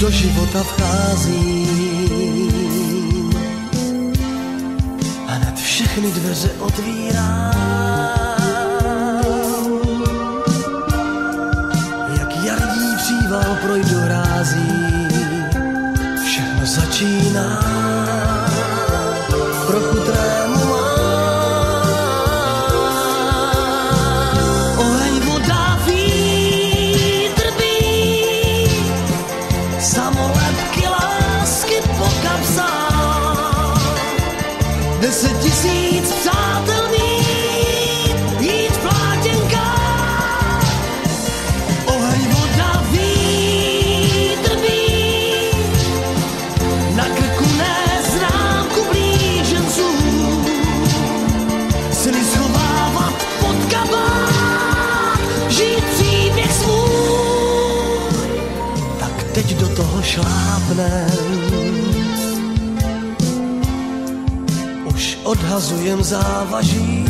do života vcházím, hned všechny dveře otvírám, jak jarní příval projdu rází, všechno začíná, trochu trému mám. Oheň, voda, vítr bí, samolepky, lásky po kapsách, 10 000 přátel mít, jít v plátěnkách. Oheň, voda, vítr bí, na krku neznámku blíženců, sny schovávat pod kabát, žít příběh svůj. Tak teď do toho šlápnem, už odhazujem závaží,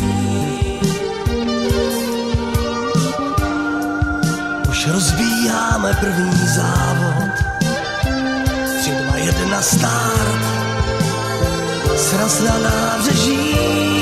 už rozbíháme první závod, 3, 2, 1 start, sraz na nábřeží.